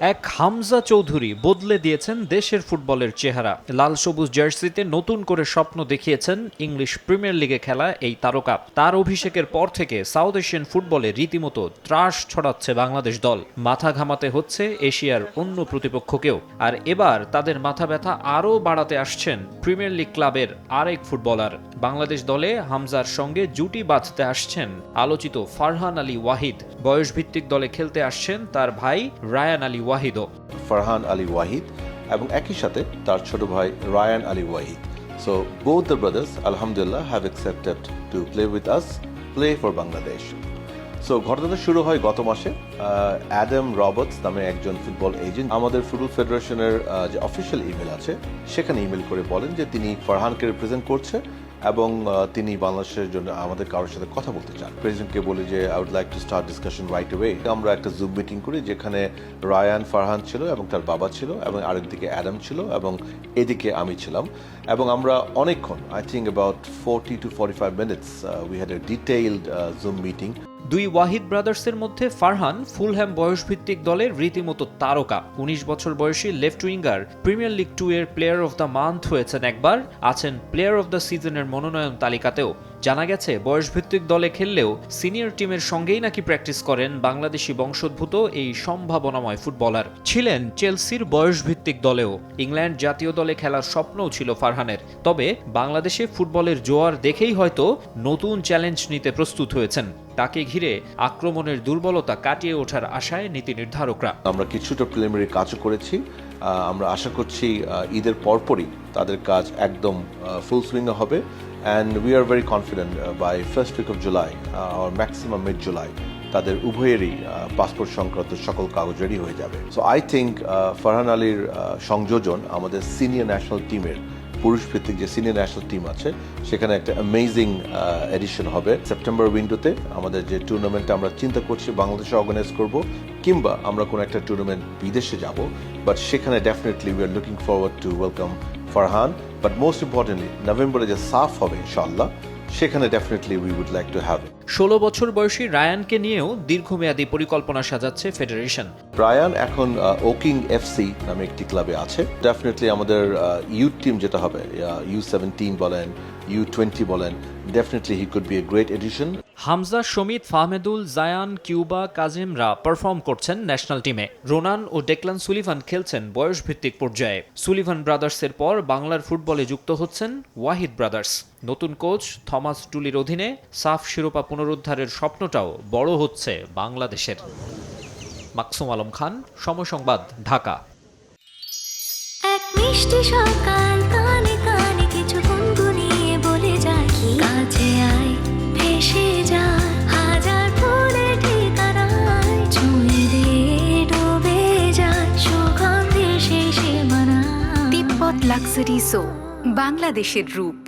এক হামজা চৌধুরী বদলে দিয়েছেন দেশের ফুটবলের চেহারা। লাল সবুজ জার্সিতে নতুন করে স্বপ্ন দেখিয়েছেন ইংলিশ প্রিমিয়ার লিগে খেলা এই তারকা। তার অভিষেকের পর থেকে সাউথ এশিয়ান ফুটবলে রীতিমতো ত্রাস ছড়াচ্ছে বাংলাদেশ দল। মাথা ঘামাতে হচ্ছে এশিয়ার অন্য প্রতিপক্ষকেও। আর এবার তাদের মাথা ব্যথা আরও বাড়াতে আসছেন প্রিমিয়ার লিগ ক্লাবের আরেক ফুটবলার। বাংলাদেশ দলে হামজার সঙ্গে জুটি বাঁধতে আসছেন আলোচিত ফারহান আলী ওয়াহিদ। বয়সভিত্তিক দলে খেলতে আসছেন তার ভাই রায়ান আলী ওয়াহিদও। ফারহান আলী ওয়াহিদ এবং একই সাথে তার ছোট ভাই Rayan Ali Wahid. So both the brothers, alhamdulillah, have accepted to play with us, play for Bangladesh. So ঘটনাটা শুরু হয় গত মাসে। অ্যাডাম রবার্টস নামে একজন ফুটবল এজেন্ট আমাদের ফুটবল ফেডারেশনের যে অফিসিয়াল ইমেল আছে সেখানে ইমেল করে বলেন যে তিনি ফারহানকে রিপ্রেজেন্ট করছে এবং তিনি বাংলাদেশের জন্য আমাদের কারোর সাথে কথা বলতে চান। প্রেসিডেন্টকে বলি যে I would like to start discussion right away. আমরা একটা জুম মিটিং করি যেখানে রায়ান ফারহান ছিল এবং তার বাবা ছিল এবং আরেকদিকে অ্যাডাম ছিল এবং এদিকে আমি ছিলাম এবং আমরা অনেকক্ষণ, I think about 40 to 45 minutes we had a detailed zoom meeting. দুই ওয়াহিদ ব্রাদার্সের মধ্যে ফারহান ফুলহ্যাম বয়সভিত্তিক দলের রীতিমতো তারকা। ১৯ বছর বয়সী লেফট উইঙ্গার প্রিমিয়ার লিগ 2 এর প্লেয়ার অফ দ্য মান্থ হয়েছেন একবার, আছেন প্লেয়ার অফ দ্য সিজনের মনোনয়ন তালিকাতেও। জানা গেছে বয়সভিত্তিক দলে খেললেও সিনিয়র টিমের সঙ্গেই নাকি প্র্যাকটিস করেন বাংলাদেশি বংশোদ্ভূত এই সম্ভাবনাময় ফুটবলার। ছিলেন চেলসির বয়সভিত্তিক দলেও। ইংল্যান্ড জাতীয় দলে খেলার স্বপ্নও ছিল ফারহানের। তবে বাংলাদেশে ফুটবলের জোয়ার দেখেই হয়তো নতুন চ্যালেঞ্জ নিতে প্রস্তুত হয়েছেন। তাকে ঘিরে আক্রমণের দুর্বলতা কাটিয়ে ওঠার আশায় নীতি নির্ধারকরা। আমরা কিছুটা প্রিলিমিনারি কাজও করেছি। আমরা আশা করছি ঈদের পরপরই তাদের কাজ একদম ফুল সুইংয়ে হবে। And we are very confident by first week of July or maximum mid-July তাদের উভয়েরই পাসপোর্ট সংক্রান্ত সকল কাগজ রেডি হয়ে যাবে। সো আই থিঙ্ক ফারহান আলীর সংযোজন আমাদের সিনিয়র ন্যাশনাল টিমের পুরুষ ভিত্তিক যে সিনিয়র ন্যাশনাল টিম আছে সেখানে একটা অ্যামেজিং এডিশন হবে। সেপ্টেম্বর উইন্ডোতে আমাদের যে টুর্নামেন্টটা আমরা চিন্তা করছি বাংলাদেশে অর্গানাইজ করব কিংবা আমরা কোনো একটা টুর্নামেন্ট বিদেশে যাব, বাট সেখানে definitely we are looking forward to welcome Farhan. But most importantly নভেম্বরে যে সাফ হবে ইনশাআল্লাহ সেখানে definitely we would like to have. 16 বছর বয়সী রায়ানকে নিয়েও দীর্ঘমেয়াদী পরিকল্পনা সাজাচ্ছে ফেডারেশন। রায়ান এখন ওকিং এফসি নামে একটি ক্লাবে আছে। ডেফিনেটলি আমাদের ইউথ টিম যেটা হবে U17 বলেন U20 বলেন, definitely he could be a great addition. Hamza, Shamit, Fahamedul, Zayan, Cuba, কাজিমরা পারফর্ম করছেন ন্যাশনাল টিমে। রোনান ও ডেকলান সুলিভান খেলছেন বয়সভিত্তিক পর্যায়ে। সুলিভান ব্রাদার্সের পর বাংলার ফুটবলে যুক্ত হচ্ছেন ওয়াহিদ ব্রাদার্স। নতুন কোচ থমাস টুলির অধীনে সাফ শিরোপা পুনরুদ্ধারের স্বপ্নটাও বড় হচ্ছে বাংলাদেশের। মাকসুম আলম খান, সময় সংবাদ, ঢাকা। এক মিষ্টি সকাল কানে কানে কিছু গুনগুনিয়ে বলে যায়, কাছে আয় ভেসে যায় হাজার ফুলের ঠিকানায়, ছুঁয়ে দিয়ে ডুবে যায় সুগন্ধে সেই সীমানা। তিব্বত লাক্সারি সো, বাংলাদেশের রূপ।